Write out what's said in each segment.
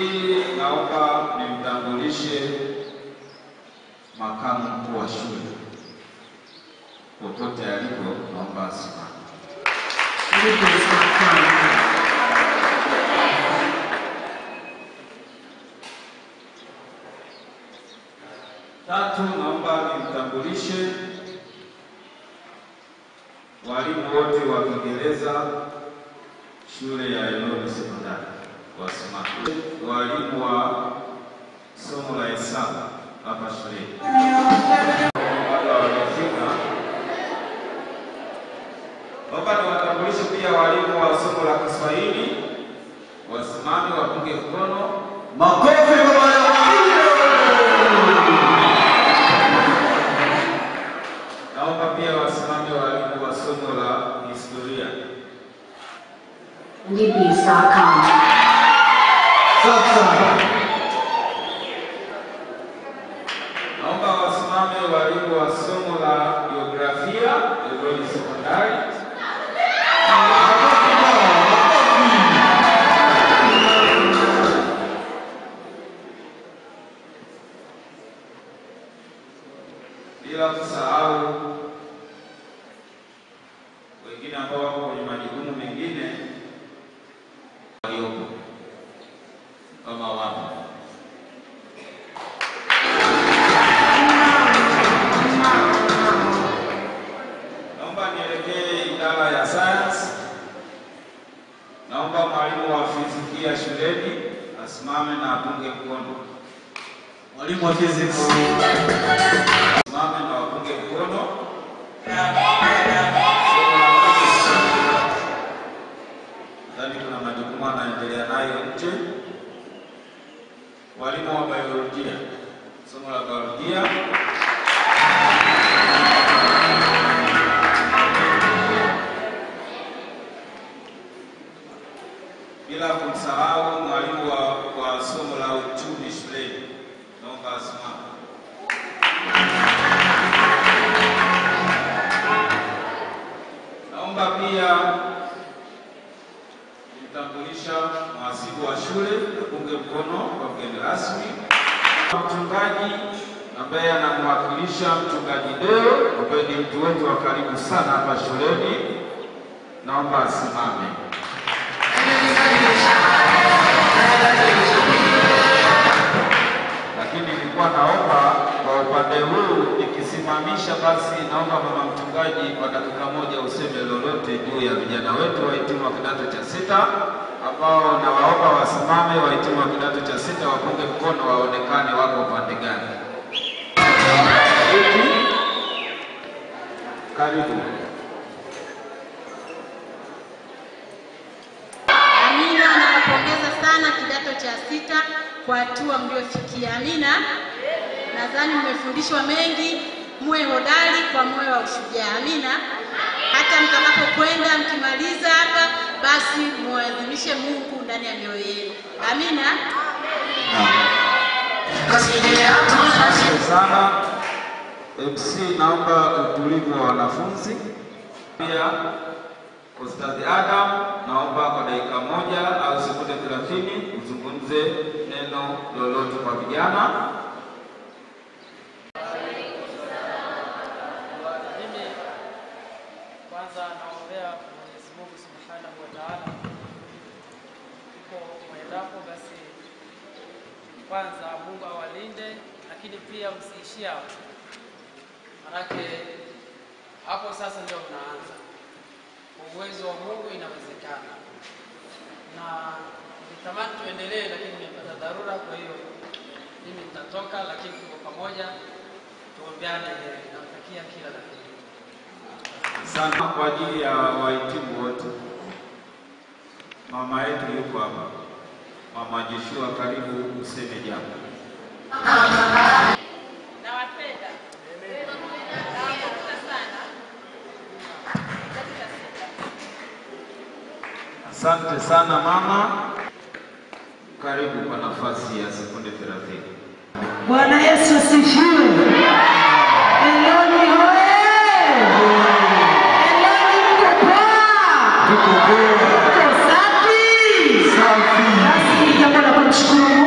Pili, naomba nimtambulishe makamu mkuu wa shule. Popote alipo, naomba asimame. Tatu, naomba nimtambulishe walimu wote wa Kiingereza shule ya Eloni Sekondari. Wasimame. Walimu wa somo la hesabu hapa shule. Naomba niwatambulishe pia walimu wa somo la Kiswahili. Wasimame, wapunge mkono. Makofi kwa walimu. Naomba pia wasimame walimu wa somo la historia. Naomba wasimame walimu wa somo la jiografia Eloni Sekondari. Bila kusahau wengine ambao wako kwenye majukumu mengine waliopo kama wapo. Naomba nielekee idara ya science. Naomba mwalimu wa fizikia shuleni asimame na apunge mkono. Mwalimu wa physics asimame na apunge mkono. Ndani kuna majukumu anaendelea nayo nje. Walimu wa biolojia, somo la biolojia. Bila kumsahau mwalimu wa somo la uchumi shuleni. Naomba asimame. Naomba pia kumtambulisha mhasibu wa shule, apunge mkono kwa mgeni rasmi. Mchungaji ambaye anamwakilisha mchungaji Deo, ambaye ni mtu wetu wa karibu sana hapa shuleni. Naomba asimame. Lakini nilikuwa naomba kwa upande huu nikisimamisha, basi naomba mama mchungaji kwa dakika moja useme lolote juu ya vijana wetu wahitimu wa kidato cha 6 ambao nawaomba wasimame. Wahitimu wa kidato cha 6 wapunge mkono waonekane wako upande gani. Karibu. Amina, nawapongeza sana kidato cha 6 kwa hatua mliofikia. Amina. Nadhani mmefundishwa mengi, muwe hodari kwa moyo wa ushujaa. Amina. Hata mtakapokwenda mkimaliza hapa, basi muadhimishe Mungu ndani ya mioyo yenu. Amina. Asante sana. MC, naomba utulivu wa wanafunzi. Pia Ustadhi Adam, naomba kwa dakika moja au sekunde 30 uzungumze neno lolote kwa vijana. Kwanza naombea Mwenyezi Mungu Subhanahu wa Ta'ala uko mwendapo, basi kwanza Mungu awalinde, lakini pia msiishie hapo. Manake hapo sasa ndio mnaanza. Kwa uwezo wa Mungu inawezekana. Na nitamani tuendelee, lakini nimepata dharura, kwa hiyo mimi nitatoka, lakini tuko pamoja, tuombeane. Namtakia kila la heri. Sana kwa ajili ya wahitimu wote. Mama yetu yuko hapa. Mama Joshua, karibu useme jambo. Nawapenda. Asante sana mama. Karibu kwa nafasi ya sekunde 30. Bwana Yesu asifiwe. Eloni hoye. Eloni mkopa. Tuko safi. Safi. Basi jambo la kumshukuru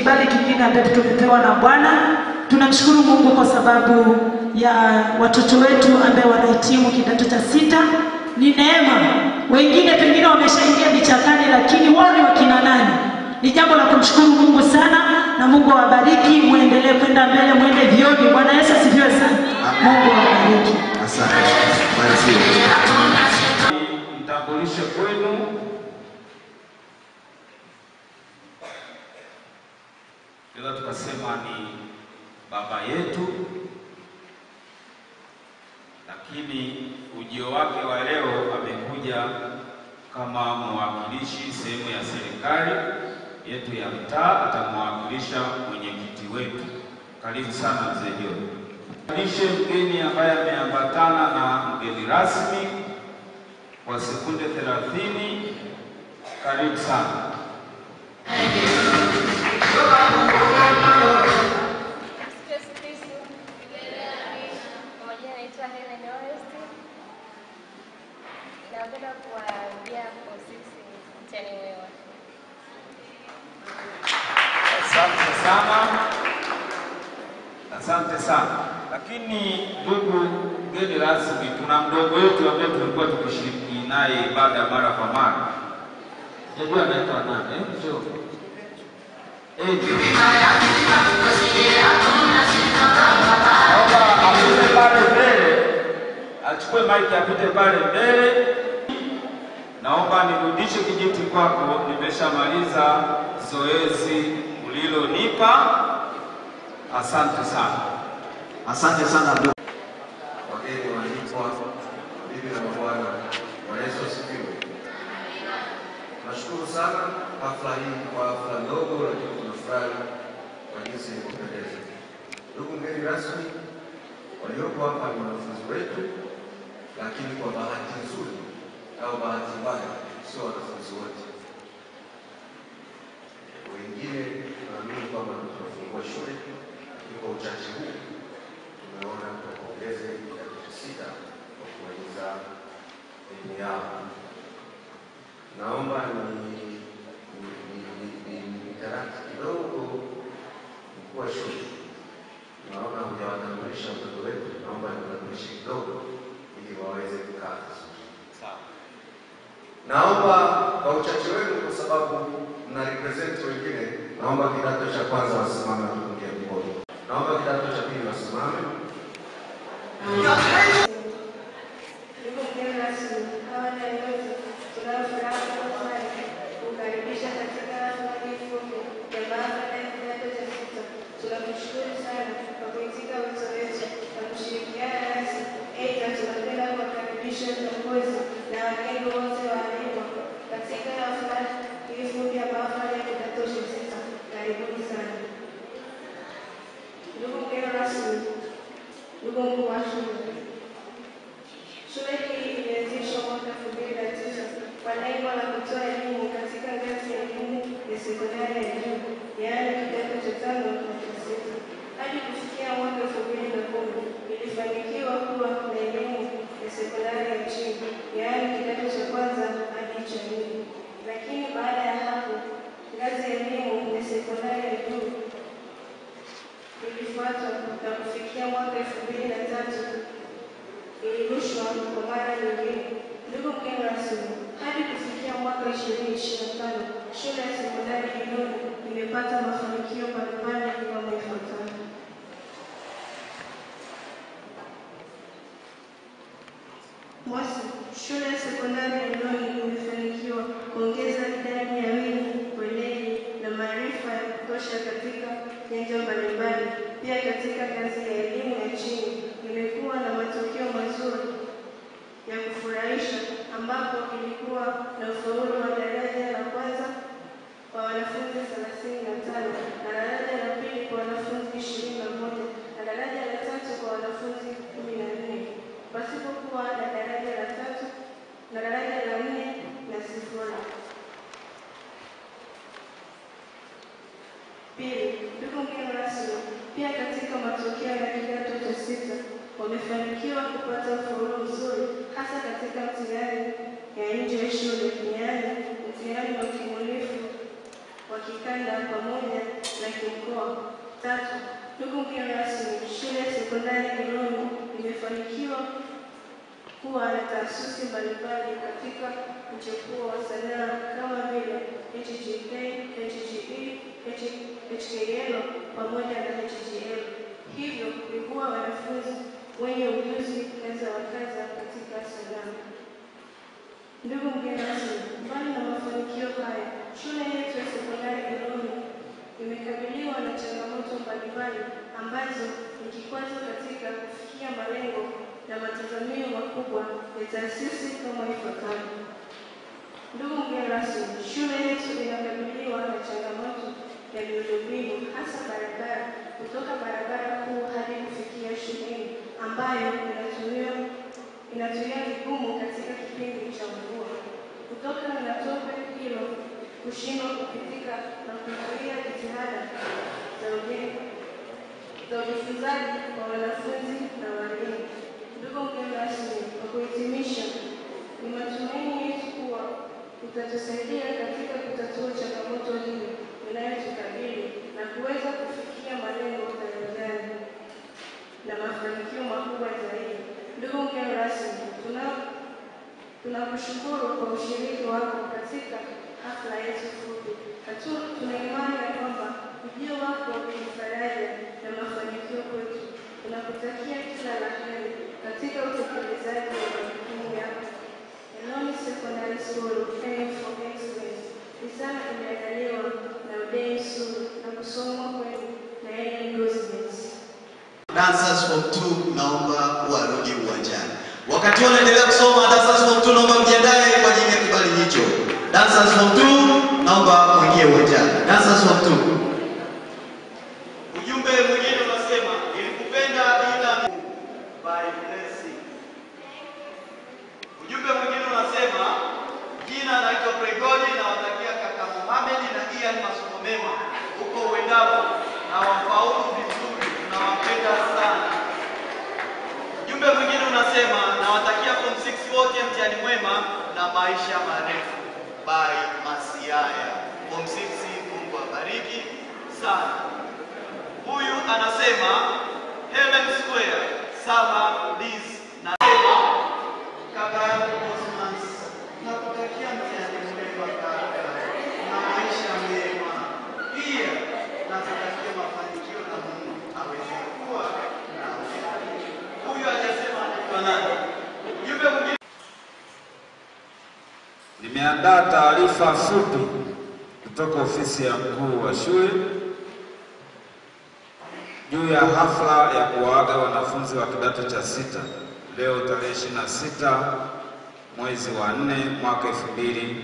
kibali kingine ambacho tumepewa na Bwana. Tunamshukuru Mungu kwa sababu ya watoto wetu ambao wanahitimu kidato cha 6. Ni neema. Wengine pengine wameshaingia vichakani, lakini wao ni wakina nani? Ni jambo la kumshukuru Mungu sana, na Mungu awabariki, muendelee kwenda mbele, muende vioni. Bwana Yesu asifiwe sana. Mungu awabariki. Asante. Mtambulishe kwenu ila tukasema ni baba yetu, lakini ujio wake wa leo amekuja kama mwakilishi sehemu ya serikali yetu ya mtaa, atamwakilisha mwenyekiti wetu. Karibu sana mzee John. Nishe mgeni ambaye ameambatana na mgeni rasmi kwa sekunde 30. Karibu sana. Napenda kuwaambia kwa sisi mtani wewe. Asante sana. Asante sana. Lakini ndugu mgeni rasmi, tuna mdogo wetu ambaye tulikuwa tukishiriki naye ibada mara kwa mara. Sijui anaitwa nani? Sio. Naomba apite pale mbele. Achukue maiki apite pale mbele. Naomba nirudishe kijiti kwako, nimeshamaliza zoezi ulilonipa. Asante sana. Asante sana ndugu. Wageni waalikwa, bibi na mabwana, Bwana Yesu asifiwe. Nashukuru sana hafla hii kwa hafla ndogo, lakini tunafurahi kwa jinsi ilivyopendeza. Ndugu mgeni rasmi, walioko hapa ni wanafunzi wetu, lakini kwa bahati nzuri au bahati mbaya sio wanafunzi wote. Wengine tunaamini kwamba tunafungua shule, lakini kwa uchache huu tumeona tuongeze kidato cha 6 kwa kumaliza elimu yao. Naomba ni taratibu kidogo mkuu wa shule. Naona hujawatambulisha watoto wetu, naomba niwatambulishe kidogo ili waweze kukaa vizuri. Sawa. Naomba kwa uchache wenu, kwa sababu mna represent wengine, naomba kidato cha kwanza wasimame tupungie mkono. Naomba kidato cha pili wasimame. Ndugu mgeni rasmi, awali ya yote tunayo furaha sana kukaribisha katika hafla hii fupi ya mahafali ya kidato cha 6. Tunakushukuru sana kwa kuitika wito wetu na kushirikiana nasi. Aidha, tunapenda kuwakaribisha viongozi na wageni wote waalikwa katika hafla hii fupi ya mahafali ya kidato cha 6. Karibuni sana. Ndugu mgeni rasmi, ndugu mkuu wa shule, shule hii ilianzishwa mwaka 2009 kwa lengo la kutoa elimu katika ngazi ya elimu ya sekondari ya juu, yaani kidato cha 5 na cha 6. Hadi kufikia mwaka 2010 ilifanikiwa kuwa na elimu ya sekondari ya chini, yaani kidato cha 1 hadi cha 4. Lakini baada ya hapo, ngazi ya elimu ya sekondari ya juu ilifuata na kufikia mwaka 2003 ilirushwa kwa mara nyingine. Ndugu mgeni rasmi, hadi kufikia mwaka 2025 shule ya sekondari Iloni imepata mafanikio mbalimbali kama ifuatavyo. Mosi, shule ya sekondari Iloni imefanikiwa kuongeza idadi ya walimu, weledi na maarifa ya kutosha katika nyanja mbalimbali. Pia katika ngazi ya elimu ya chini imekuwa na matokeo mazuri ya kufurahisha, ambapo ilikuwa na ufaulu wa daraja la 1 kwa wanafunzi 35 na daraja la 2 kwa wanafunzi 21 na daraja la 3 kwa wanafunzi 14, pasipokuwa na daraja la 3 na daraja la 4 na 0. Pili, ndugu mgeni rasmi, pia katika matokeo ya kidato cha 6 wamefanikiwa kupata ufaulu mzuri, hasa katika mtihani ya nje ya shule, yaani mtihani wa kimulifu wa kikanda pamoja na Tatu, ndugu mgeni rasmi, shule ya sekondari Iloni imefanikiwa kuwa na taasisi mbalimbali katika mchepuo wa sanaa kama vile HGK, HGE, HKL pamoja na HGL. Hivyo kulikuwa wanafunzi wenye ujuzi kadha wa kadha katika sanaa. Ndugu mgeni rasmi, mbali na mafanikio haya, shule yetu ya sekondari Iloni imekabiliwa na changamoto mbalimbali ambazo ni kikwazo katika kufikia malengo na matazamio makubwa ya taasisi kama ifuatavyo. Ndugu mgeni rasmi, shule yetu inakabiliwa na changamoto ya miundombinu, hasa barabara, kutoka barabara kuu hadi kufikia shuleni, ambayo inatuia vigumu katika kipindi cha mvua. Kutokana na tope hilo kushindwa kupitika na kuzuia jitihada za ujifunzaji wa wanafunzi na walimu. Ndugu mgeni rasmi, kwa kuhitimisha, ni matumaini yetu kuwa utatusaidia katika kutatua changamoto hii inayotukabili na kuweza kufikia malengo mbalimbali na mafanikio makubwa zaidi. Ndugu mgeni rasmi, tunakushukuru kwa ushiriki wako katika hafla yetu fupi. Tuna imani ya kwamba ujio wako ni faraja na mafanikio kwetu. Tunakutakia kila la heri katika utekelezaji wa majukumu yako. Iloni Secondary School, Aim for Excellence, risala imeandaliwa na Udeni Sulu na kusomwa kwenu na Ellen Gosmets. Dancers Form 2 naomba warudi uwanjani. Wakati wanaendelea kusoma, Dancers Form 2 naomba mjiandae kwa ajili ya kibali hicho. Dancers Form 2 naomba muingie uwanjani. Dancers Form 2. Ujumbe mwingine unasema nilikupenda ila by blessing. Ujumbe mwingine unasema jina naitwa Pregodi na watakia kaka Mohamed na Ian masomo mema huko uendapo na wafaulu vizuri na wapenda sana. Ujumbe mwingine unasema nawatakia form 6 wote mtihani mwema na maisha marefu by Masiaya. Form 6 Mungu abariki sana. Huyu anasema Helen Square Saba Liz na kaka yangu Osman na kutakia mtihani mwema kaka na maisha mema. Pia na kutakia mafanikio na Mungu aweze kuwa na huyu hajasema anaitwa nani. Ujumbe mwingine nimeandaa taarifa fupi kutoka ofisi ya mkuu wa shule juu ya hafla ya kuwaaga wanafunzi wa kidato cha 6 leo tarehe 26 mwezi wa 4 mwaka 2025.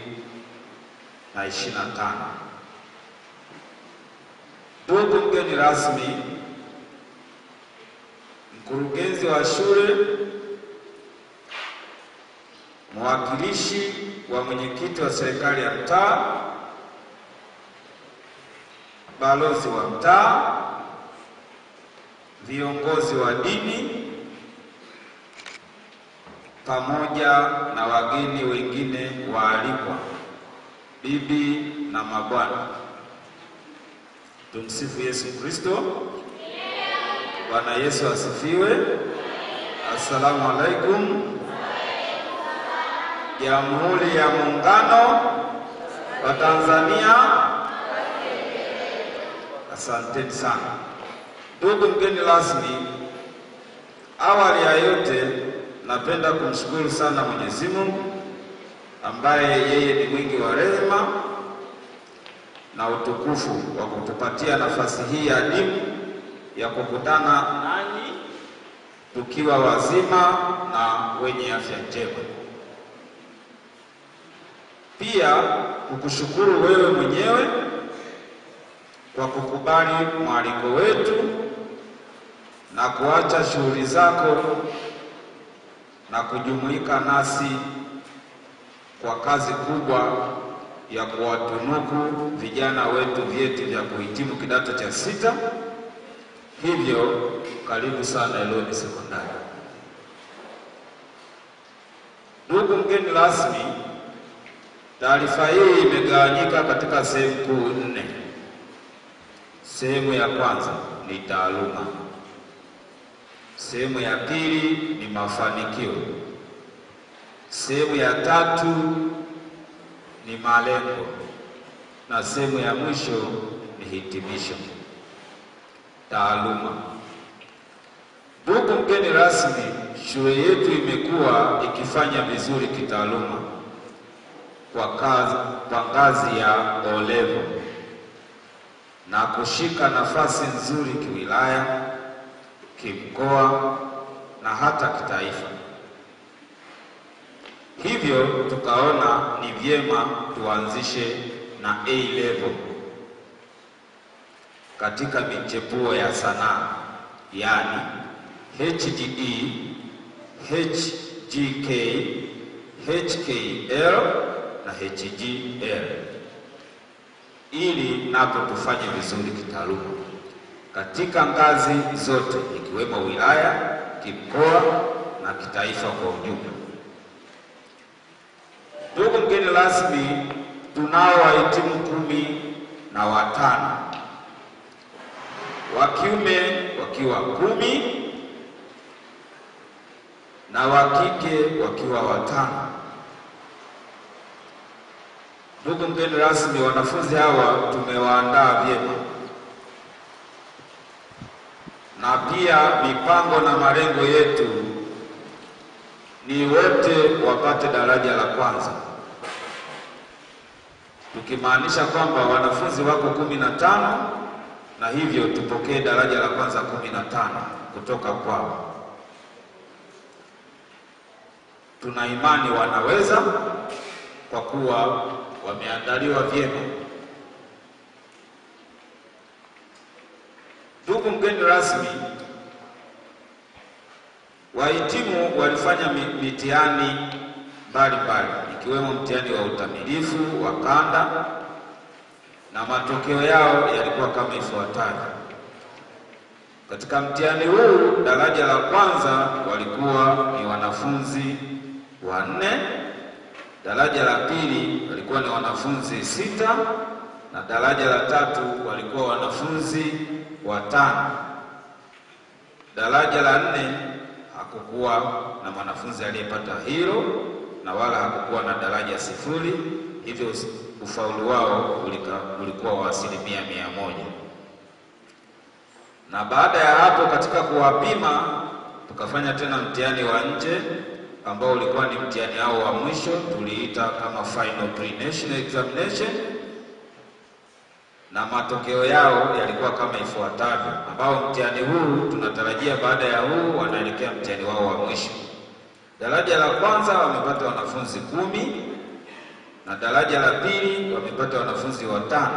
Ndugu mgeni rasmi, mkurugenzi wa shule, mwakilishi wa mwenyekiti wa serikali ya mtaa, balozi wa mtaa, viongozi wa dini pamoja na wageni wengine waalikwa, bibi na mabwana. Tumsifu Yesu Kristo. Bwana Yesu asifiwe. Assalamu alaikum. Jamhuri ya Muungano wa Tanzania. Asanteni sana. Ndugu mgeni rasmi, awali ya yote napenda kumshukuru sana Mwenyezi Mungu ambaye yeye ni mwingi wa rehema na utukufu wa kutupatia nafasi hii adimu ya kukutana nanyi tukiwa wazima na wenye afya njema. Pia kukushukuru wewe mwenyewe kwa kukubali mwaliko wetu na kuacha shughuli zako na kujumuika nasi kwa kazi kubwa ya kuwatunuku vijana wetu vyeti vya kuhitimu kidato cha 6. Hivyo karibu sana Iloni Sekondari. Ndugu mgeni rasmi, taarifa hii imegawanyika katika sehemu kuu 4. Sehemu ya kwanza ni taaluma. Sehemu ya pili ni mafanikio. Sehemu ya tatu ni malengo, na sehemu ya mwisho ni hitimisho. Taaluma. Ndugu mgeni rasmi, shule yetu imekuwa ikifanya vizuri kitaaluma kwa ngazi ya O-level na kushika nafasi nzuri kiwilaya, kimkoa na hata kitaifa. Hivyo tukaona ni vyema tuanzishe na A-level katika michepuo ya sanaa, yani HGE, HGK, HKL na HGL, ili napo tufanye vizuri kitaaluma katika ngazi zote ikiwemo wilaya, kimkoa na kitaifa kwa ujumla. Ndugu mgeni rasmi, tunao wahitimu 15, wa kiume wakiwa 10 na wa kike wakiwa 5. Ndugu mgeni rasmi, wanafunzi hawa tumewaandaa vyema, na pia mipango na malengo yetu ni wote wapate daraja la kwanza, tukimaanisha kwamba wanafunzi wako 15 na hivyo tupokee daraja la kwanza 15 kutoka kwao. Tuna imani wanaweza, kwa kuwa wameandaliwa vyema. Ndugu mgeni rasmi, wahitimu walifanya mitihani mbalimbali ikiwemo mtihani wa utamilifu wa kanda, na matokeo yao yalikuwa kama ifuatavyo. Katika mtihani huu daraja la kwanza walikuwa ni wanafunzi 4, daraja la pili walikuwa ni wanafunzi 6, na daraja la tatu walikuwa wanafunzi 5. Daraja la 4 hakukuwa na mwanafunzi aliyepata hilo na wala hakukuwa na daraja 0, hivyo ufaulu wao ulikuwa wa 100%. Na baada ya hapo, katika kuwapima tukafanya tena mtihani wa nje ambao ulikuwa ni mtihani wao wa mwisho, tuliita kama final pre-national examination, na matokeo yao yalikuwa kama ifuatavyo, ambao mtihani huu tunatarajia baada ya huu wanaelekea mtihani wao wa mwisho. Daraja la kwanza wamepata wanafunzi 10 na daraja la pili wamepata wanafunzi 5.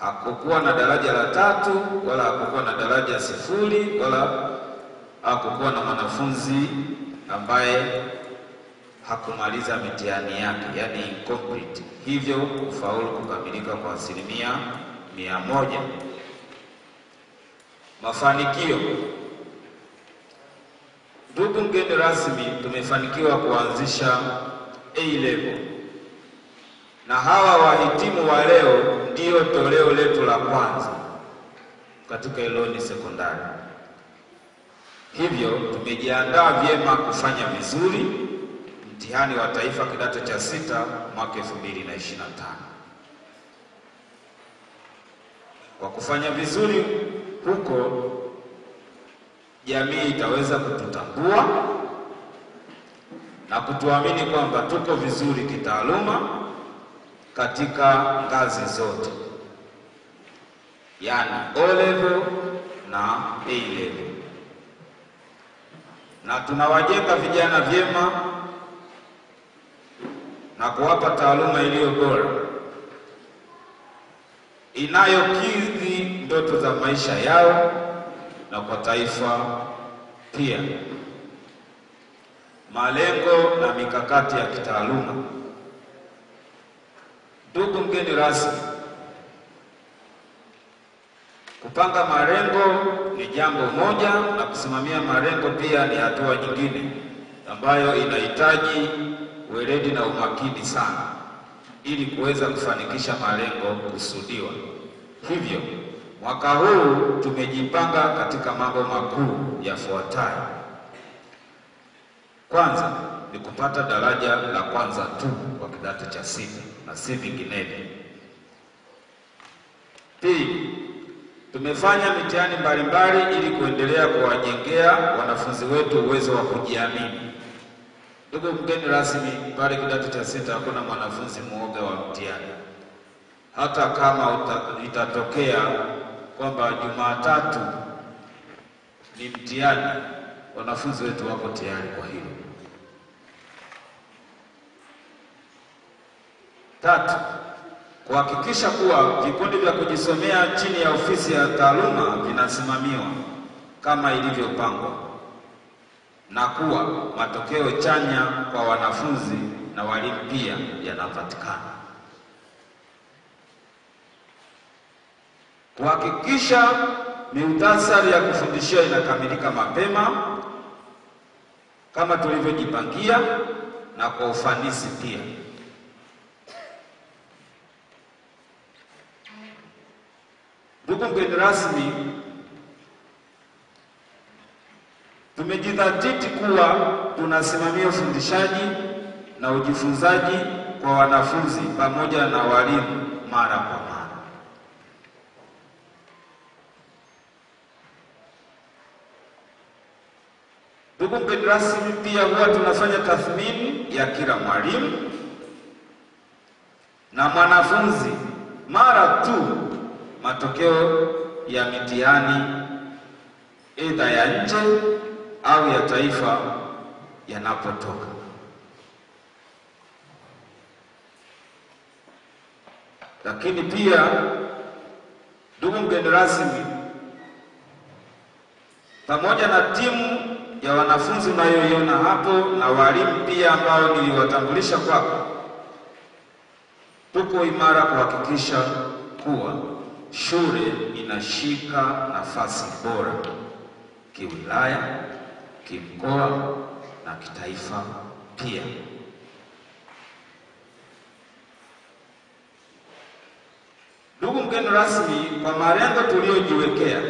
Hakukuwa na daraja la 3 wala hakukuwa na daraja 0 wala hakukuwa na mwanafunzi ambaye hakumaliza mitihani yake, yani incomplete. Hivyo ufaulu kukamilika kwa 100%. Mafanikio. Ndugu mgeni rasmi, tumefanikiwa kuanzisha A-level, na hawa wahitimu wa leo ndio toleo letu la kwanza katika Iloni Sekondari. Hivyo tumejiandaa vyema kufanya vizuri mtihani wa taifa kidato cha 6 mwaka 2025. Kwa kufanya vizuri huko, jamii itaweza kututambua na kutuamini kwamba tuko vizuri kitaaluma katika ngazi zote, yani O-level na A-level. Na tunawajenga vijana vyema na kuwapa taaluma iliyo bora inayokidhi ndoto za maisha yao na kwa taifa pia. Malengo na mikakati ya kitaaluma. Ndugu mgeni rasmi, kupanga malengo ni jambo moja na kusimamia malengo pia ni hatua nyingine ambayo inahitaji weledi na umakini sana ili kuweza kufanikisha malengo kusudiwa. Hivyo Mwaka huu tumejipanga katika mambo makuu yafuatayo. Kwanza ni kupata daraja la kwanza tu kwa kidato cha 6 na si vinginevyo. Pili, tumefanya mitihani mbalimbali ili kuendelea kuwajengea wanafunzi wetu uwezo wa kujiamini. Ndugu mgeni rasmi, pale kidato cha 6 hakuna mwanafunzi muoga wa mtihani. Hata kama itatokea kwamba Jumatatu ni mtihani, wanafunzi wetu wako tayari kwa hilo. Tatu, kuhakikisha kuwa vikundi vya kujisomea chini ya ofisi ya taaluma vinasimamiwa kama ilivyopangwa na kuwa matokeo chanya kwa wanafunzi na walimu pia yanapatikana. Kuhakikisha mihutasari ya kufundishia inakamilika mapema kama tulivyojipangia na kwa ufanisi pia. Ndugu mgeni rasmi, tumejidhatiti kuwa tunasimamia ufundishaji na ujifunzaji kwa wanafunzi pamoja na walimu mara kwa mara. Ndugu mgeni rasmi, pia huwa tunafanya tathmini ya kila mwalimu na mwanafunzi mara tu matokeo ya mitihani aidha ya nje au ya taifa yanapotoka. Lakini pia ndugu mgeni rasmi, pamoja na timu ya wanafunzi unayoiona hapo na walimu pia ambao niliwatambulisha kwako, tuko imara kuhakikisha kuwa shule inashika nafasi bora kiwilaya, kimkoa na kitaifa pia. Ndugu mgeni rasmi, kwa malengo tuliyojiwekea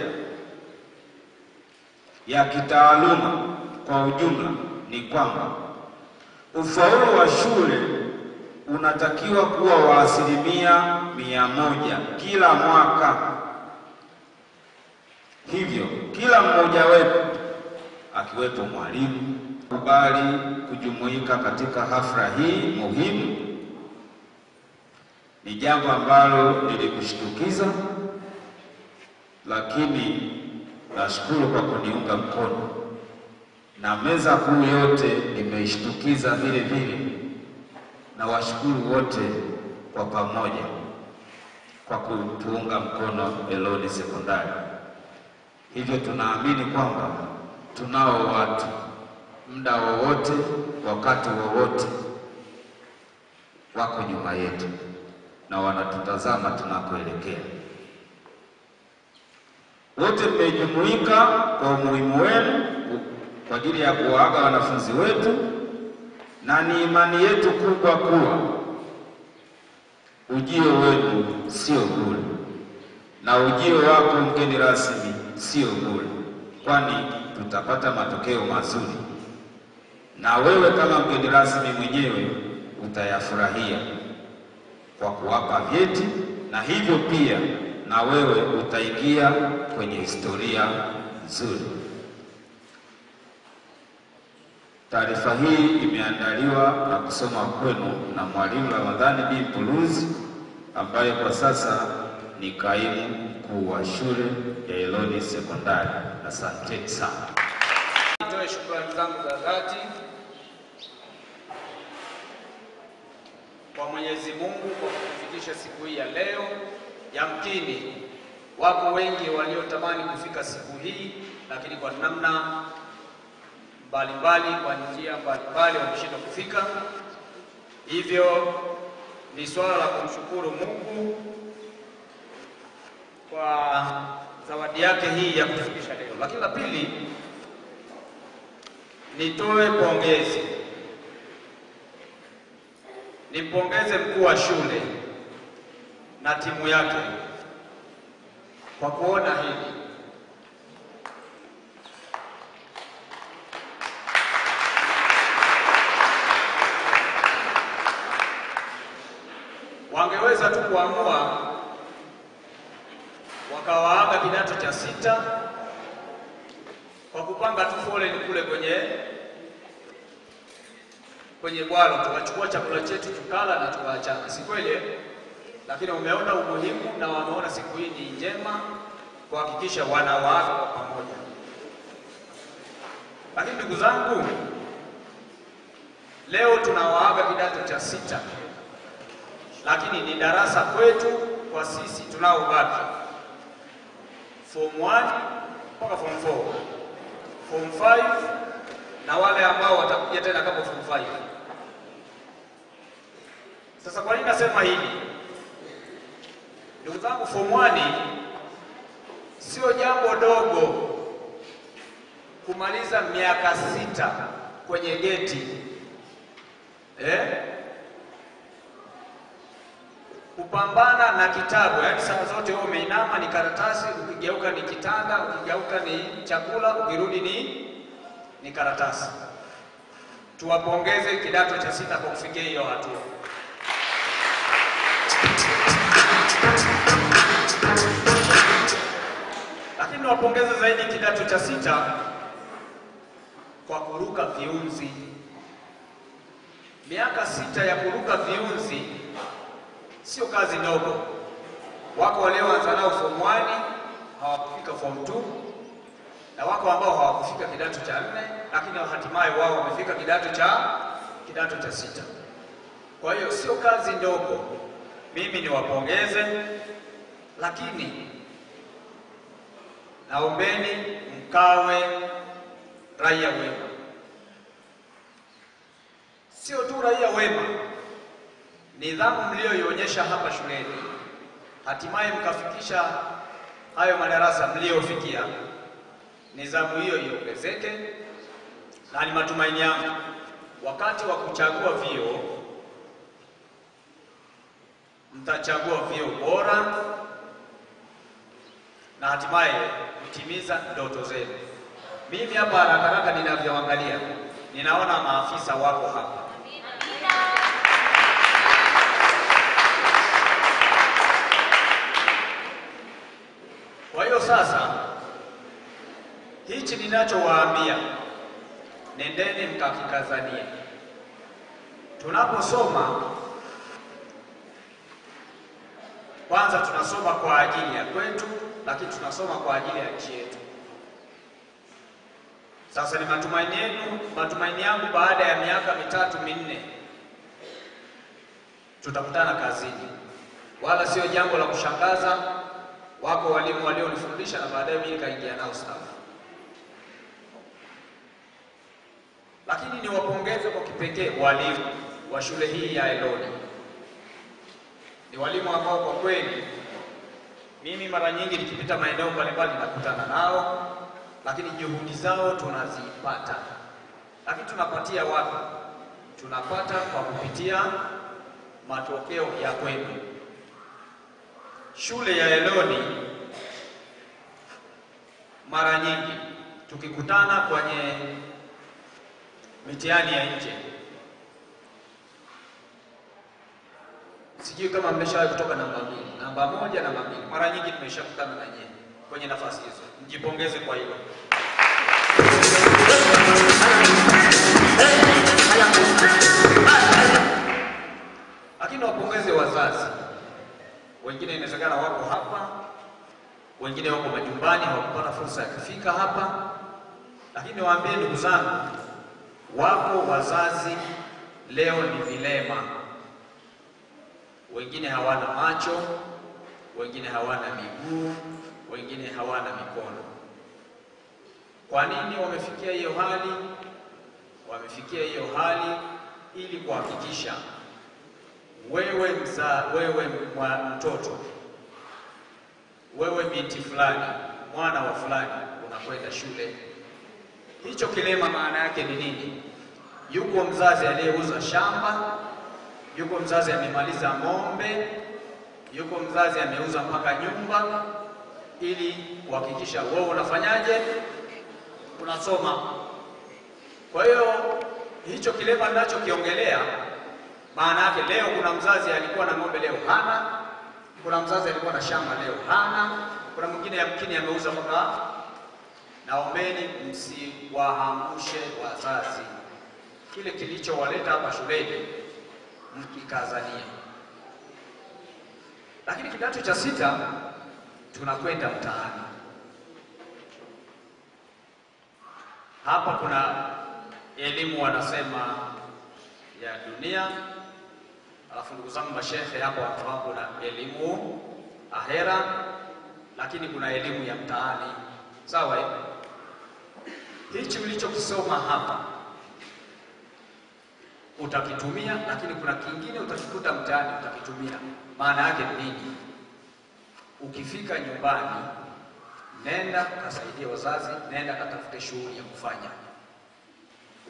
ya kitaaluma kwa ujumla ni kwamba ufaulu wa shule unatakiwa kuwa wa 100% kila mwaka. Hivyo kila mmoja wetu akiwepo mwalimu kubali kujumuika katika hafla hii muhimu. Ni jambo ambalo lilikushtukiza, lakini nashukuru kwa kuniunga mkono, na meza kuu yote imeishtukiza vile vile, na washukuru wote kwa pamoja kwa kutuunga mkono Eloni Sekondari. Hivyo tunaamini kwamba tunao watu muda wowote, wakati wowote, wako nyuma yetu na wanatutazama tunakoelekea. Wote mmejumuika kwa umuhimu wenu kwa ajili ya kuwaaga wanafunzi wetu, na ni imani yetu kubwa kuwa ujio wenu sio bure, na ujio wako mgeni rasmi sio bure, kwani tutapata matokeo mazuri, na wewe kama mgeni rasmi mwenyewe utayafurahia kwa kuwapa vyeti, na hivyo pia na wewe utaingia kwenye historia nzuri. Taarifa hii imeandaliwa na kusoma kwenu na Mwalimu Ramadhani B. Mpuluzi ambaye kwa sasa ni kaimu mkuu wa shule ya Eloni Sekondari. Asante sana. Nitoe shukrani zangu za dhati kwa Mwenyezi Mungu kwa kutufikisha siku hii ya leo. Yamkini wapo wengi waliotamani kufika siku hii, lakini kwa namna mbalimbali, kwa njia mbalimbali wameshindwa kufika. Hivyo ni swala la kumshukuru Mungu kwa zawadi yake hii ya kutufikisha leo. Lakini la pili, nitoe pongezi. Nimpongeze mkuu wa shule na timu yake kwa kuona hili. Wangeweza tu kuamua wakawaaga kidato cha 6 kwa kupanga tu foleni kule kwenye bwalo, tukachukua chakula chetu tukala na tukaachana, si kweli? Lakini umeona umuhimu na wameona siku hii ni njema kuhakikisha wanawaaga kwa pamoja. Lakini ndugu zangu, leo tunawaaga kidato cha 6, lakini ni darasa kwetu kwa sisi tunaobaki form 1 mpaka form 4, form 5 na wale ambao watakuja tena kama form 5. Sasa kwa nini nasema hili? Ndugu zangu, form 1 sio jambo dogo kumaliza miaka 6 kwenye geti. Kupambana na kitabu, yaani saa zote wewe umeinama ni karatasi, ukigeuka ni kitanda, ukigeuka ni chakula, ukirudi ni karatasi. Tuwapongeze kidato cha 6 kwa kufikia hiyo hatua. Lakini niwapongeze zaidi kidato cha 6 kwa kuruka viunzi. Miaka 6 ya kuruka viunzi sio kazi ndogo. Wako walioanza nao form 1 hawakufika form 2, na wako ambao hawakufika kidato cha 4, lakini hatimaye wao wamefika kidato cha 6. Kwa hiyo sio kazi ndogo. Mimi niwapongeze, lakini naombeni mkawe raia wema. Sio tu raia wema, nidhamu mlioionyesha hapa shuleni, hatimaye mkafikisha hayo madarasa mliofikia, nidhamu hiyo iongezeke, na ni matumaini yangu wakati wa kuchagua vyuo mtachagua vyuo bora na hatimaye kutimiza ndoto zenu. Mimi hapa haraka ninavyoangalia, ninaona maafisa wako hapa. Kwa hiyo sasa, hichi ninachowaambia, nendeni mkakikazania. Tunaposoma, kwanza tunasoma kwa ajili ya kwetu, lakini tunasoma kwa ajili ya nchi yetu. Sasa ni matumaini yangu baada ya miaka 3-4 tutakutana kazini, wala sio jambo la kushangaza. Wako walimu walionifundisha na baadaye mimi nikaingia nao staff. Lakini niwapongeze kwa kipekee walimu wa shule hii ya Eloni. Ni walimu ambao kwa kweli mimi mara nyingi nikipita maeneo mbalimbali nakutana nao, lakini juhudi zao tunazipata. Lakini tunapatia wapi? Tunapata kwa kupitia matokeo ya kwenu. Shule ya Eloni mara nyingi tukikutana kwenye mitihani ya nje, sijui kama mmeshawahi kutoka namba 2, namba 1, namba 2. Mara nyingi tumeshakutana na nyinyi kwenye nafasi hizo. Mjipongeze kwa hilo. Lakini wapongeze wazazi. Wengine inawezekana wako hapa, wengine wako majumbani hawakupata fursa ya kufika hapa. Lakini waambie ndugu zangu, wako wazazi leo ni vilema. Wengine hawana macho, wengine hawana miguu, wengine hawana mikono. Kwa nini wamefikia hiyo hali? Wamefikia hiyo hali ili kuhakikisha wewe mtoto, wewe binti fulani, mwana wa fulani unakwenda shule. Hicho kilema maana yake ni nini? Yuko mzazi aliyeuza shamba, yuko mzazi amemaliza ng'ombe, yuko mzazi ameuza mpaka nyumba, ili kuhakikisha wewe unafanyaje, unasoma. Kwa hiyo hicho kilema ninachokiongelea, maana yake leo kuna mzazi alikuwa na ng'ombe leo hana, kuna mzazi alikuwa na shamba leo hana, kuna mwingine yamkini ameuza mpaka. Naombeni msiwahamushe wazazi, kile kilichowaleta hapa shuleni mkikazania. Lakini kidato cha 6 tunakwenda mtaani. Hapa kuna elimu wanasema ya dunia, alafu ndugu zangu mashehe hapo wanafahamu kuna elimu ahera, lakini kuna elimu ya mtaani. Sawa? Hichi ulichokisoma hapa utakitumia, lakini kuna kingine utakikuta mtaani utakitumia. Maana yake nini? Ukifika nyumbani, nenda kasaidie wazazi, nenda katafute shughuli ya kufanya.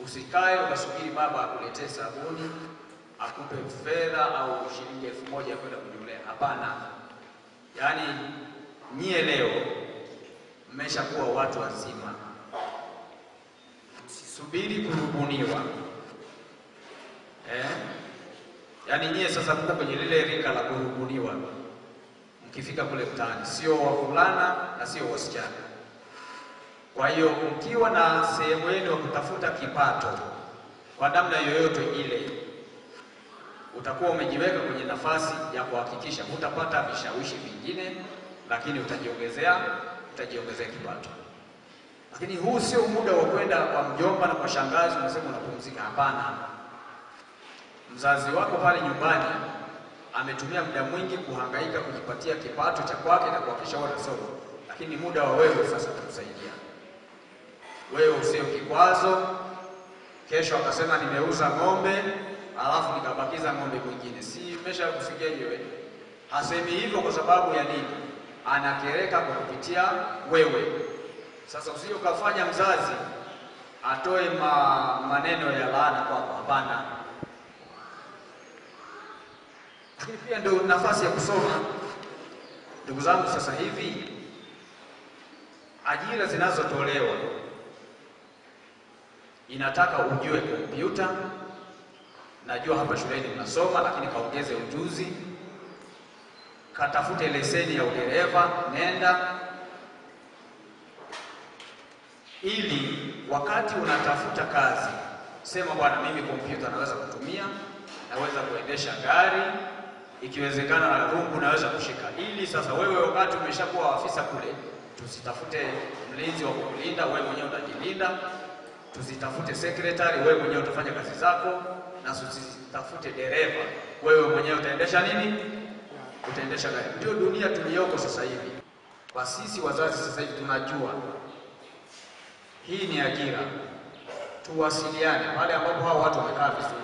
Usikae ukasubiri baba akuletee sabuni, akupe fedha au shilingi 1000 kwenda kunyolea. Hapana. Yaani nyie leo mmeshakuwa watu wazima. Usisubiri kurubuniwa. Yaani nyie sasa mko kwenye lile rika la kurubuniwa. Mkifika kule mtaani, sio wavulana na sio wasichana. Kwa hiyo mkiwa na sehemu yenu ya kutafuta kipato kwa namna yoyote ile, utakuwa umejiweka kwenye nafasi ya kuhakikisha utapata vishawishi vingine, lakini utajiongezea kipato. Lakini huu sio muda wa kwenda kwa mjomba na kwa shangazi unasema unapumzika. Hapana. Mzazi wako pale nyumbani ametumia muda mwingi kuhangaika kujipatia kipato cha kwake na kuhakikisha wanasoma, lakini muda wa wewe sasa kukusaidia. Wewe usio kikwazo. Kesho akasema nimeuza ng'ombe, alafu nikabakiza ng'ombe mwingine. Si umeshakufikia wewe? Hasemi hivyo kwa sababu ya nini? Anakereka kwa kupitia wewe. Sasa usije ukafanya mzazi atoe maneno ya laana kwako. Hapana. Lakini pia ndio nafasi ya kusoma. Ndugu zangu, sasa hivi ajira zinazotolewa inataka ujue kompyuta. Najua hapa shuleni unasoma, lakini kaongeze ujuzi. Katafute leseni ya udereva, nenda, ili wakati unatafuta kazi sema bwana, mimi kompyuta naweza kutumia, naweza kuendesha gari, ikiwezekana na rungu naweza kushika. Ili sasa wewe wakati umeshakuwa afisa kule, tusitafute mlinzi wa kukulinda, wewe mwenyewe utajilinda. Tusitafute secretary, wewe mwenyewe utafanya kazi zako. Na tusitafute dereva, wewe mwenyewe utaendesha nini? Utaendesha gari. Ndio dunia tuliyoko sasa hivi. Kwa sisi wazazi sasa hivi tunajua hii ni ajira. Tuwasiliane pale ambapo hao watu wamekaa vizuri,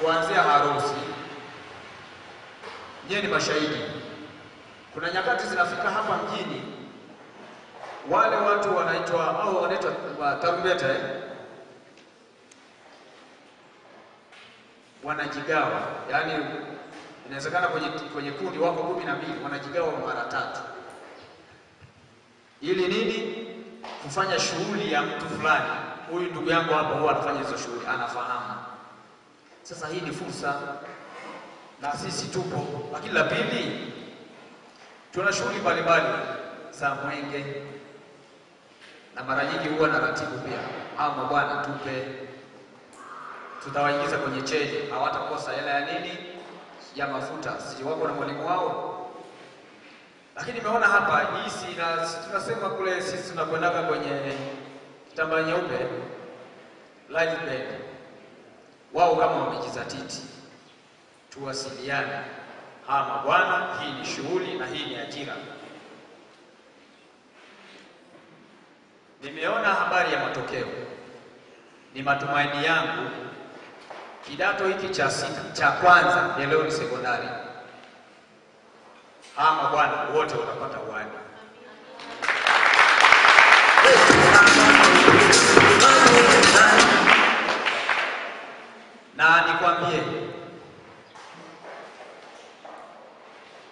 kuanzia harusi. Nyie ni mashahidi. Kuna nyakati zinafika hapa mjini, wale watu wanaitwa tarumbeta, wanajigawa. Yaani inawezekana kwenye kundi wako 12, wanajigawa mara 3. Ili nini? Kufanya shughuli ya mtu fulani. Huyu ndugu yangu hapa huwa anafanya hizo shughuli, anafahamu. Sasa hii ni fursa na sisi tupo. Lakini la pili, tuna shughuli mbalimbali za mwenge, na mara nyingi huwa na ratibu pia. Hao mabwana tupe, tutawaingiza kwenye cheni, hawatakosa hela ya nini? Ya mafuta. Si wako na mwalimu wao. Lakini nimeona hapa hii tunasema kule sisi tunakwenda kwenye kitambaa nyeupe live band. Wao kama wamejizatiti, tuwasiliane. Hawa bwana, hii ni shughuli na hii ni ajira. Nimeona habari ya matokeo. Ni matumaini yangu kidato hiki cha 6 cha kwanza ya leo ni sekondari, hawa bwana wote watapata uwani. Na nikwambie,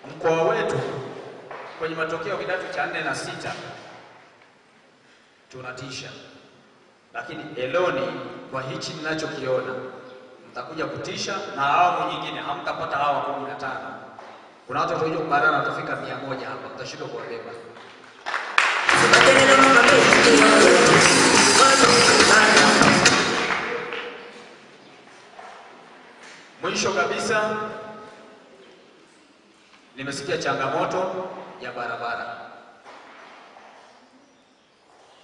mkoa wetu kwenye matokeo kidato cha 4 na 6 tunatisha, lakini Eloni kwa hichi ninachokiona mtakuja kutisha, na awamu nyingine hamtapata hawa 15. Kuna watu watakuja kubarana watafika 100 hapa, mtashindwa kuwabeba. Mwisho kabisa, nimesikia changamoto ya barabara.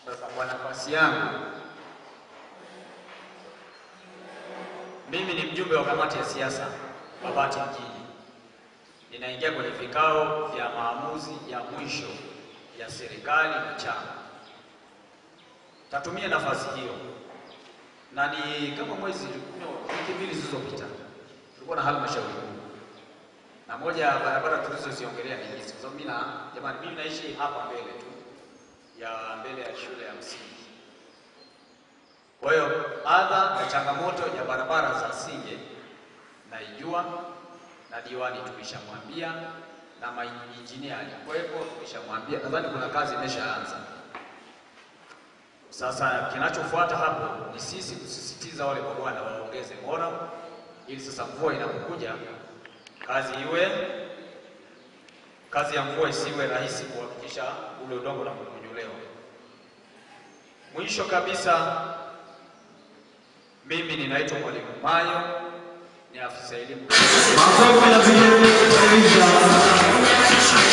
Sasa kwa nafasi yangu, mimi ni mjumbe wa kamati ya siasa Babati mjini. Ninaingia kwenye vikao vya maamuzi ya mwisho ya serikali na chama. Tatumia nafasi hiyo, na ni kama wiki mbili zilizopita tulikuwa na halmashauri na moja ya barabara tulizoziongelea ni hizi, kwa sababu mimi naishi hapa mbele tu ya mbele ya shule ya msingi. Kwa hiyo adha na changamoto ya barabara za Singe naijua, na diwani tumeshamwambia na mainjinia alikuwepo tumeshamwambia. Nadhani kuna kazi imeshaanza. Sasa kinachofuata hapo ni sisi kusisitiza wale mabwana waongeze moral, ili sasa mvua inapokuja kazi ya mvua isiwe rahisi kuhakikisha ule udongo na kumunyolewa. Mwisho kabisa, mimi ninaitwa Mwalimu Mayo, ni afisa elimu. Masomo ya vijana kueleza.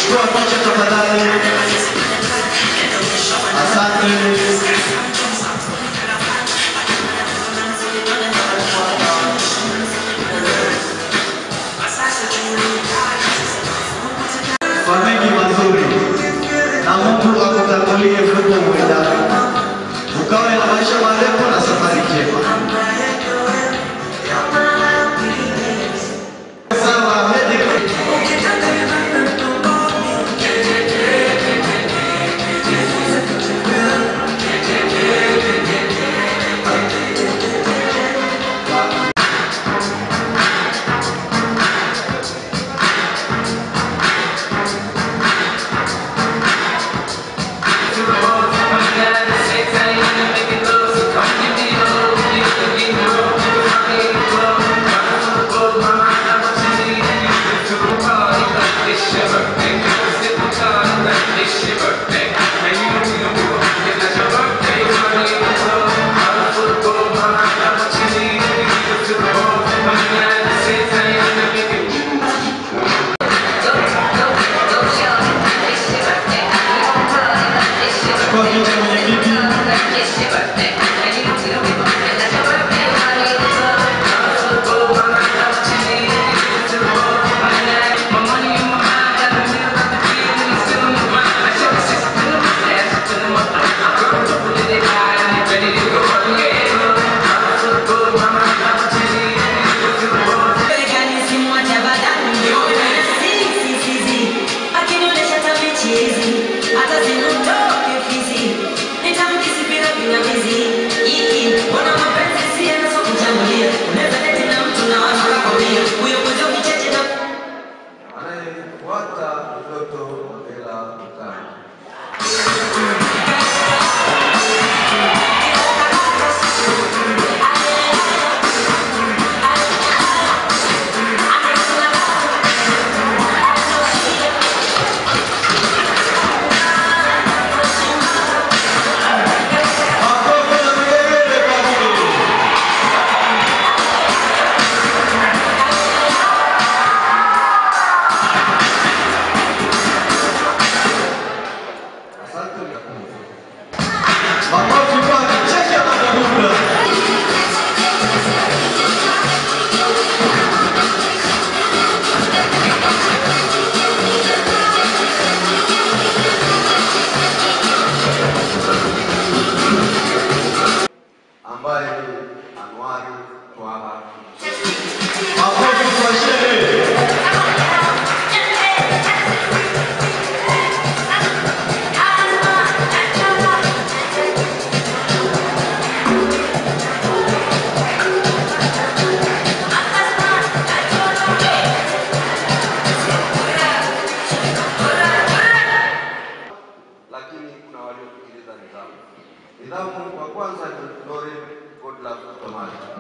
Chukua picha tafadhali. Asante. Kwa mengi mazuri, na Mungu akutangulie huko mwendako, ukawe na maisha marefu na safari njema. Thank you.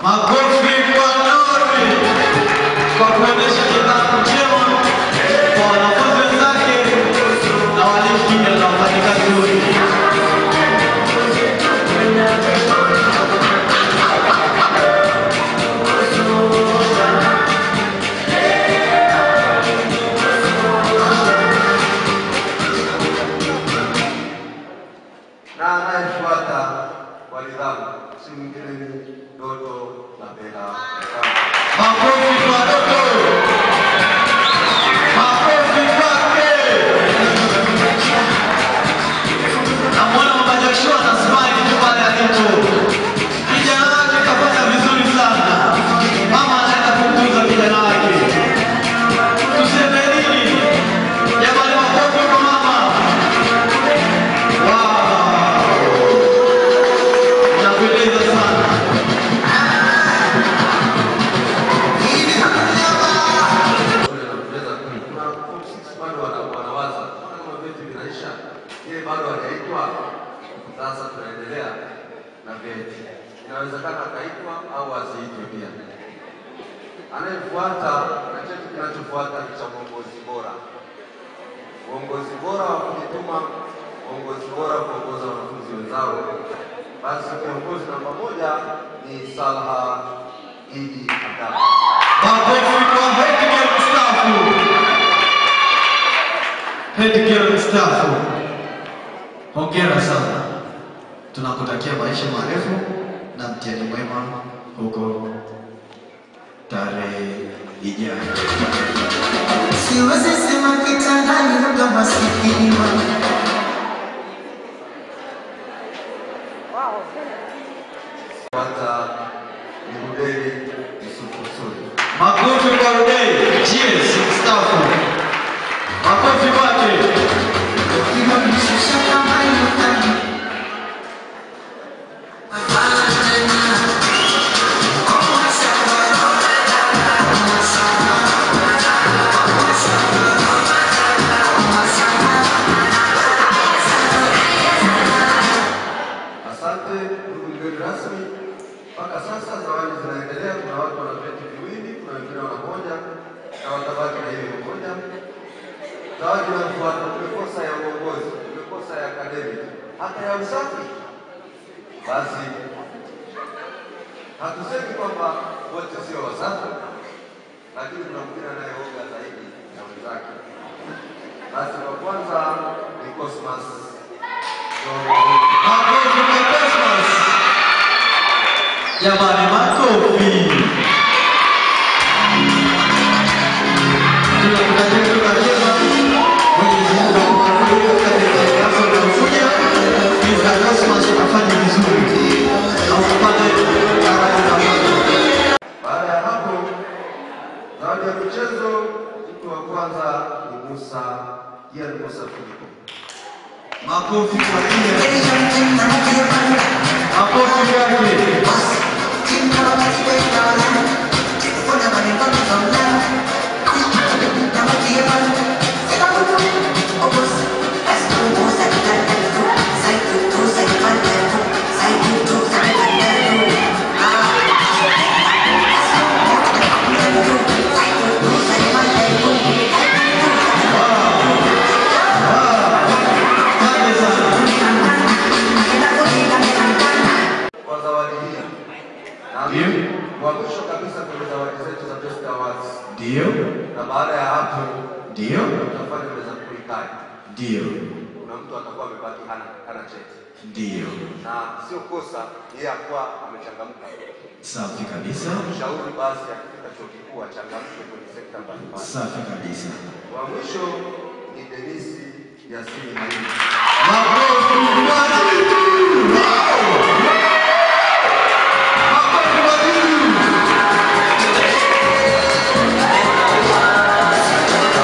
Makofi kwa Nori kwa kuendesha kitabu chema kwa wanafunzi wenzake na walimu na wafanyakazi wote. Na anayefuata kwa nidhamu si mwingine ni Doto na Bella. Makofi kwa Doto. Makofi kwake. Namwona Mama Joshua na smile tu pale alipo. Kijana wake kafanya vizuri sana. Mama anaenda kumtunza kijana wake. Tuseme nini? Jamani, makofi kwa mama. Napendeza sana. Wanawaza kama vitu vinaisha, ile bado hajaitwa. Sasa tunaendelea na vyeti. Inawezekana akaitwa au asiitwe pia. Anayefuata na cheti kinachofuata ni cha uongozi bora. Uongozi bora wa kujituma, uongozi bora wa kuongoza wanafunzi wenzao. Basi kiongozi namba 1 ni Salha Idi Adam. Makofi kwa headgear mstaafu. Headgear mstaafu. Hongera sana. Tunakutakia maisha marefu na mtihani mwema huko tarehe ijayo. Siwezi sema kitandani labda masikini Kwanza ni Rudeli Yusufu Sudi. Makofi kwa Rudeli. Cheers mstaafu. Makofi kwake. Asante ndugu mgeni rasmi. Mpaka sasa zawadi zinaendelea. Kuna watu wana vyeti viwili, kuna wengine wana moja na watabaki na hiyo moja. Zawadi inayofuata tumekosa ya uongozi, tumekosa ya akademiki, hata ya usafi. Basi hatusemi kwamba wote sio wasafi, lakini kuna mwingine anayeoga zaidi na wenzake. Basi wa kwanza ni Cosmas. Makofi kwa Cosmas. Jamani, makofi. Tunakutakia kila jema. Mwenyezi Mungu akubariki katika kazi unayoifanya. Kiza Cosmas afanye vizuri. Na upate karama za Mungu. Baada ya hapo, zawadi ya michezo, mtu wa kwanza ni Musa Filipo. Makofi kwa Ian. Makofi yake. Kwa zawadi hii na wa mwisho kabisa kwenye zawadi zetu za Best Awards. Ndio. Na baada ya hapo Ndio. tutafanya meza kuikai. Ndio. Kuna mtu atakuwa amebaki hana cheti. Ndio. Na sio kosa yeye akuwa amechangamka. Safi kabisa. Shauri basi akifika chuo kikuu achangamke kwenye sekta mbalimbali. Safi kabisa. Wa mwisho ni Denisi Yasini Maini. Makofi kwa Didu. Wow. Makofi kwa Didu.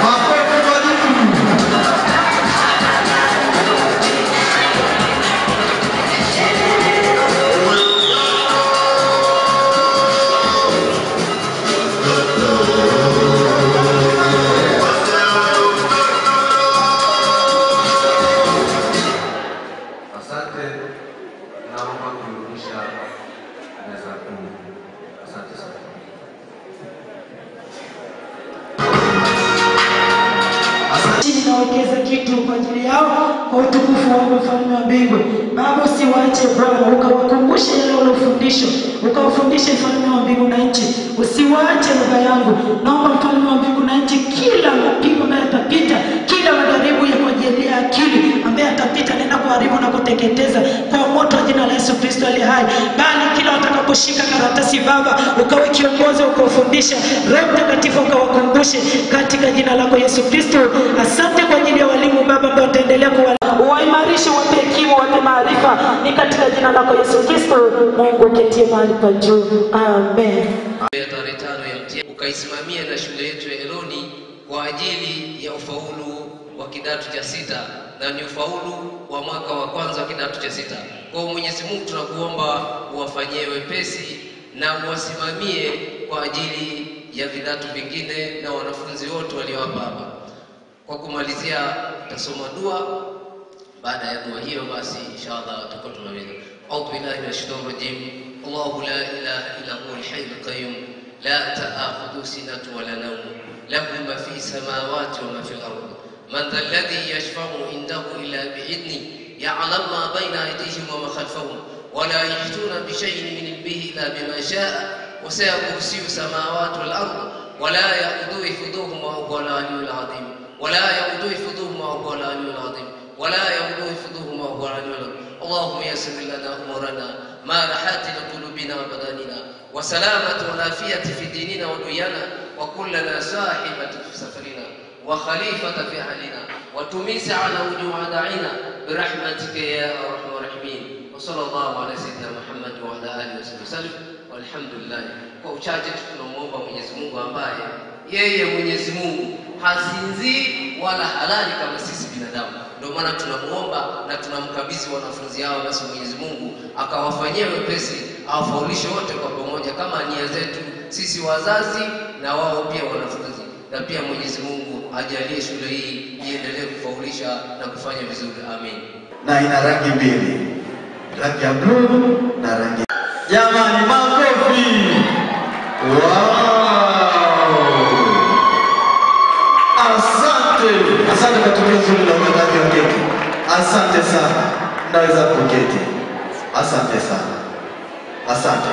Makofi kwa Didu. Asante. umeshawekeza kitu kwa ajili yao kwa utukufu wa Mfalme wa mbingu. Baba, usiwaache Bwana, ukawakumbushe yale waliofundishwa, ukawafundishe Mfalme wa mbingu na nchi. Usiwaache Baba yangu, naomba Mfalme wa mbingu na nchi, kila mapigo ambaye atapita, kila majaribu ya kujelia akili ambaye atapita, nenda kuharibu na kuteketeza kwa moto wa jina la Yesu Kristo aliye hai. Bali kila watakaposhika karatasi Baba, ukawe kiongozi, ukawafundisha, Roho Mtakatifu ukawakumbushe katika jina lako Yesu Kristo. Asante kwa ajili ya walimu Baba ambao wataendelea kuwaimarisha, wape hekima, wape maarifa, ni katika jina lako Yesu Kristo. Mungu ketie mahali pa juu. Amen. Tarehe 5 ya mtihani ukaisimamia na shule yetu ya Eloni kwa ajili ya ufaulu wa kidato cha 6 na ni ufaulu wa mwaka wa kwanza wa kidato cha 6. Kwa Mwenyezi Mungu tunakuomba uwafanyie wepesi na uwasimamie kwa ajili ya vidato vingine na wanafunzi wote walio hapa. Kwa kumalizia tutasoma dua. Baada ya dua hiyo basi inshallah tutakuwa tunamaliza. A'udhu billahi minash shaitanir rajim. Allahu la ilaha illa huwal hayyul qayyum la ta'khudhuhu sinatun wa la nawm lahu ma fi samawati wa ma fil ardh. Man dha alladhi yashfa'u indahu illa bi'idhnihi ya'lamu ma bayna aydihim wa ma khalfahum wa la yahtuna bi shay'in min ilmihi illa bima sha'a wa sa'a kursiyyu samawati wal ardh wa la ya'uduhu hifdhuhuma wa huwa al-'aliyyul 'azim wa la ya'uduhu hifdhuhuma wa huwa al-'aliyyul 'azim ولا يؤذي حفظهما وهو العلي العظيم. اللهم يسر لنا امورنا ما راحات لقلوبنا وبداننا وسلامة والعافية في ديننا ودنيانا وكلنا صاحبة في سفرنا وخليفة في اهلنا وتميس على وجوه اعدائنا برحمتك يا ارحم الراحمين. وصلى الله على سيدنا محمد وعلى اله وصحبه وسلم والحمد لله. Kwa uchache tunamuomba Mwenyezi Mungu ambaye yeye Mwenyezi Mungu hasinzii wala halali kama sisi binadamu. Ndio maana tunamuomba na tunamkabidhi wanafunzi hao, basi Mwenyezi Mungu akawafanyie wepesi, awafaulishe wote kwa pamoja kama nia zetu sisi wazazi na wao pia wanafunzi. Na pia Mwenyezi Mungu ajalie shule hii iendelee kufaulisha na kufanya vizuri. Amen. Na ina rangi mbili, rangi ya blue na rangi. Jamani, makofi. Asante kwa tukio zuri la ukataji wa keki. Asante sana. Naweza kuketi. Asante sana. Asante.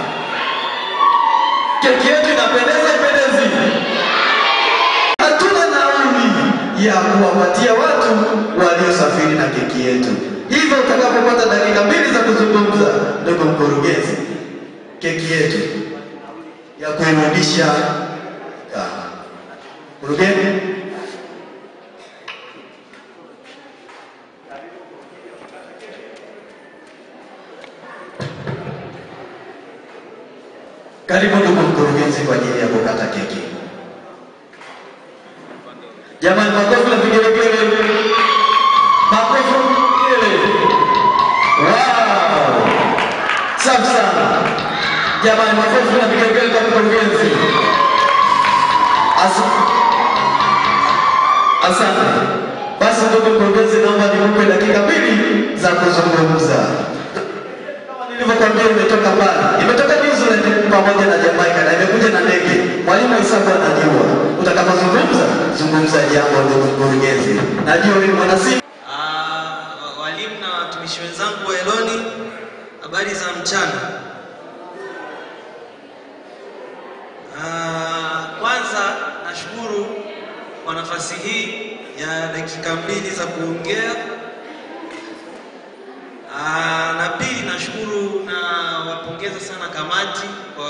Keki yetu inapendeza, ipendezi. Hatuna nauli ya kuwapatia watu waliosafiri na keki yetu. Hivyo utakapopata dakika 2 za kuzungumza, ndugu mkurugenzi, keki yetu ya kuirudisha mkurugenzi. Karibu ndugu mkurugenzi kwa ajili ya kukata keki. Jamani, makofi na vigelegele. Makofi vigelegele. Wow! Safi sana. Jamani, makofi na vigelegele kwa mkurugenzi. Asante. Basi ndugu mkurugenzi, naomba nimpe dakika 2 za kuzungumza. Nilivyokuambia imetoka pale. Imetoka New Zealand pamoja na Jamaica na imekuja na ndege. Mwalimu Isabu anajua. Utakapozungumza, zungumza jambo ndugu mkurugenzi. Najua wewe mwanasimu. Walimu na watumishi wenzangu wa Eloni, habari za mchana. Kwanza nashukuru kwa nafasi hii ya dakika 2 za kuongea. Na pili nashukuru na wapongeza sana kamati kwa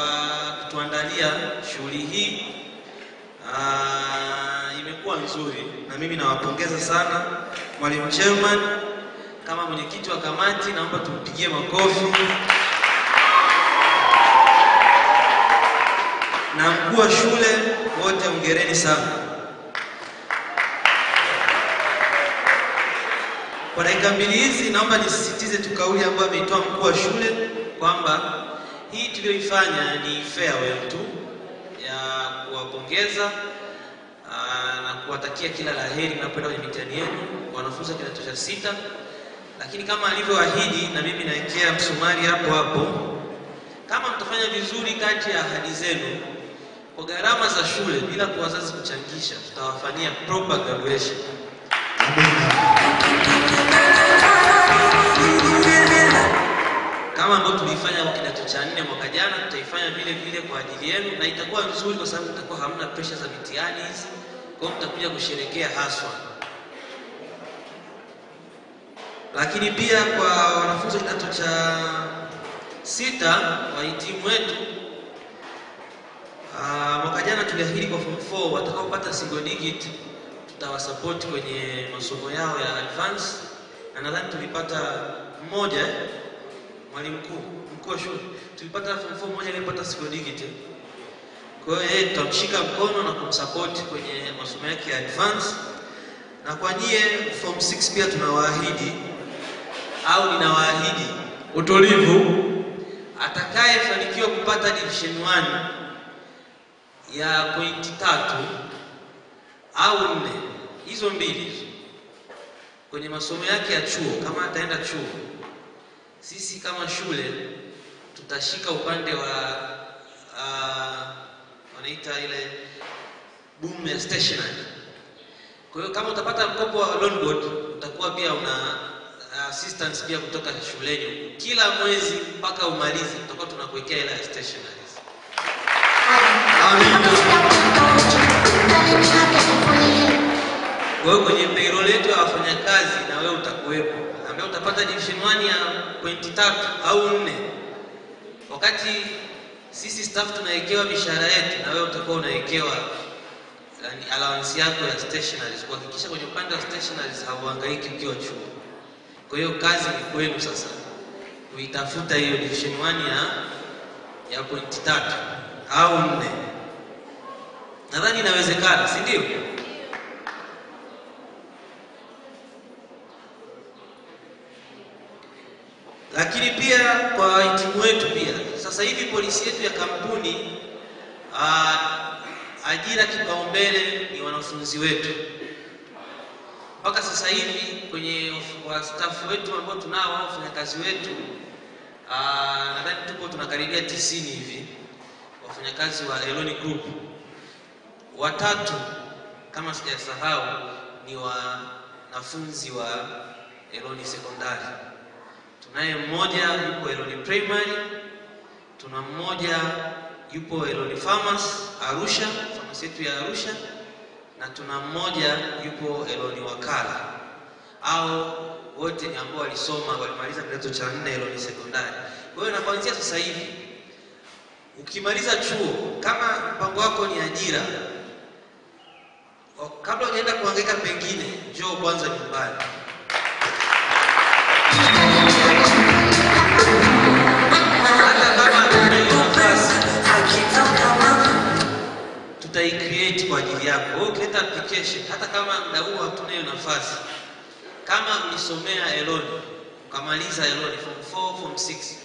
kutuandalia shughuli hii. Imekuwa nzuri na mimi nawapongeza sana mwalimu chairman kama mwenyekiti wa kamati, naomba tumpigie makofi. Na mkuu wa shule wote hongereni sana. Kwa dakika 2 hizi naomba nisisitize tu kauli ambayo ameitoa mkuu wa shule kwamba hii tuliyoifanya ni farewell tu ya kuwapongeza na kuwatakia kila laheri mnapoenda kwenye mitihani yenu wanafunzi wa kidato cha 6. Lakini kama alivyoahidi, na mimi naekea msumari hapo, kama mtafanya vizuri kati ya ahadi zenu kwa gharama za shule bila kwa wazazi kuchangisha, tutawafanyia proper graduation. Kama ambavyo tulifanya kwa kidato cha 4 mwaka jana, tutaifanya vile vile kwa ajili yenu, na itakuwa nzuri kwa sababu mtakuwa hamna pressure za mitihani hizi, kwa hiyo mtakuja kusherehekea haswa. Lakini pia kwa wanafunzi wa kidato cha 6 wahitimu wetu, mwaka jana tuliahidi kwa form 4 watakaopata single digit tutawasupport kwenye masomo yao ya advance, na nadhani tulipata mmoja, mwalimu mkuu wa shule, tulipata form 4 mmoja aliyepata single digit. Kwa hiyo yeye tutamshika mkono na kumsupport kwenye masomo yake ya advance. Na kwa nyie form 6 pia tunawaahidi au ninawaahidi utulivu. Atakayefanikiwa kupata division 1 ya pointi 3 au 4, hizo mbili kwenye masomo yake ya chuo, kama ataenda chuo, sisi kama shule tutashika upande wa wanaita ile boom ya stationery. Kwa hiyo kama utapata mkopo wa loan board, utakuwa pia una assistance pia kutoka shuleni. Kila mwezi mpaka umalize tutakuwa tunakuwekea ile stationery. Kwa hiyo kwenye payroll yetu ya wafanyakazi na wewe utakuwepo, ambaye utapata division 1 ya pointi 3 au 4. Wakati sisi staff tunawekewa mishahara yetu, na wewe utakuwa unawekewa yani allowance yako ya stationeries, kuhakikisha kwenye upande wa stationeries hauhangaiki ukiwa chuo. Kwa hiyo kazi ni kwenu sasa kuitafuta hiyo division 1 ya pointi 3 au 4. Nadhani inawezekana, si ndio? Lakini pia kwa wahitimu wetu pia, sasa hivi polisi yetu ya kampuni, ajira kipaumbele ni wanafunzi wetu. Mpaka sasa hivi kwenye staff wetu ambao tunao, wafanyakazi wetu, nadhani tupo tunakaribia 90 hivi wafanyakazi wa Eloni Group. 3 kama sijasahau ni wanafunzi wa Eloni Secondary. Tunaye mmoja yupo Eloni Primary, tuna mmoja yupo Eloni Farmers Arusha, farmasi yetu ya Arusha, na tuna mmoja yupo Eloni Wakala. Au wote ni ambao walisoma walimaliza kidato cha 4 Eloni Secondary. Kwa hiyo na kuanzia sasa hivi ukimaliza chuo, kama mpango wako ni ajira, kabla hujaenda kuhangaika pengine, njoo kwanza nyumbani. Hata kama tunayo nafasi, tutai-create kwa ajili yako. Wewe ukileta application, hata kama muda huu hatunayo nafasi, kama mlisomea Eloni, ukamaliza Eloni form 4, form 6,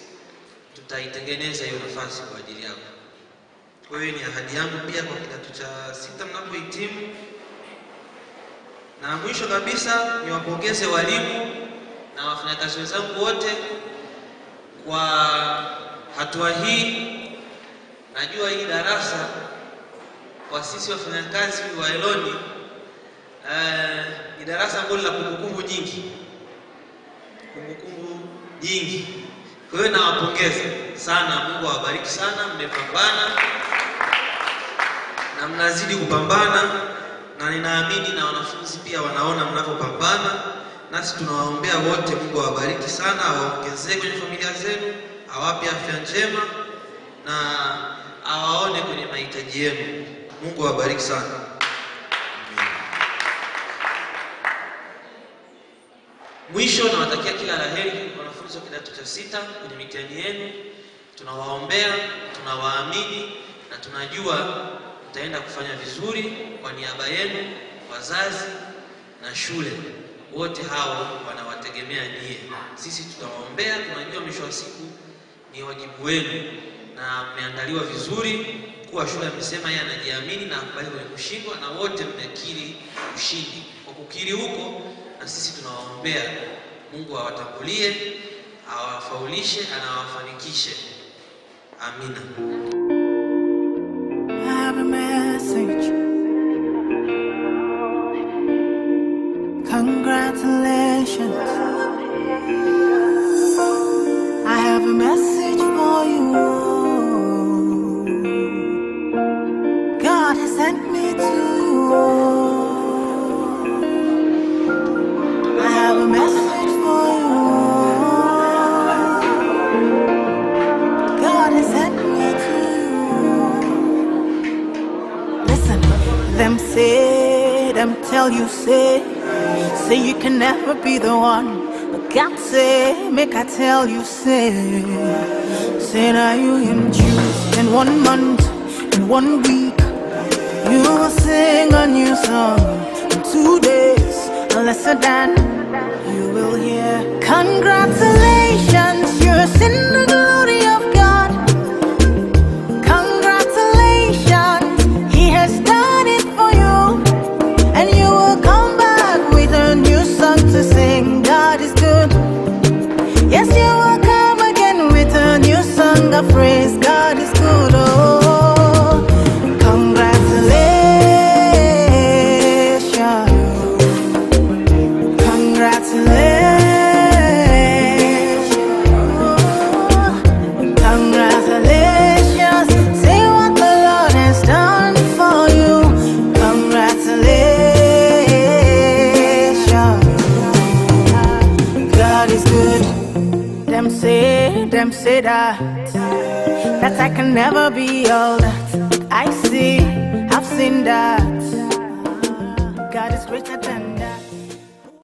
tutaitengeneza hiyo nafasi kwa ajili yako. Kwa hiyo ni ahadi yangu pia kwa kidato cha 6 mnapohitimu. Na mwisho kabisa niwapongeze walimu na wafanyakazi wenzangu wote kwa hatua hii. Najua hii darasa kwa sisi wafanyakazi wa Eloni ni darasa ambalo la kumbukumbu nyingi. Kwa hiyo nawapongeza sana, Mungu awabariki sana, mmepambana na mnazidi kupambana, na ninaamini na wanafunzi pia wanaona mnapopambana. Nasi tunawaombea wote, Mungu awabariki sana, awaongezee kwenye familia zenu, awape afya njema na awaone kwenye mahitaji yenu. Mungu awabariki sana. Mwisho nawatakia kila laheri wanafunzi wa kidato cha 6 kwenye mitihani yenu. Tunawaombea, tunawaamini na tunajua mtaenda kufanya vizuri kwa niaba yenu, wazazi na shule. Wote hao wanawategemea nyie. Sisi tutawaombea, tunajua mwisho wa siku ni wajibu wenu na mmeandaliwa vizuri. Mkuu wa shule amesema yeye anajiamini na akubali kwenye kushindwa, na wote mmekiri ushindi. Kwa kukiri huko, na sisi tunawaombea Mungu awatangulie, awafaulishe na awafanikishe. Amina. I have a message Congratulations. I have a message for you. God has sent me to you. I have a message for you. God has sent me to you. Listen, them say, them tell you say you can never be the one. But God say, make I tell you, say now you in June, in 1 month, in 1 week, you will sing a new song. In 2 days, lesser than, you will hear. Congratulations, you're in the glory of God. Congratulations, He has done it for you. And you will come back with a new song to sing. God is good. Yes, you will come again with a new song of praise. God is good. Oh, congratulations. Congratulations. Congratulations. Say what the Lord has done for you. Congratulations. God is good. Them say that I can never be all that I see. I've seen that God is greater than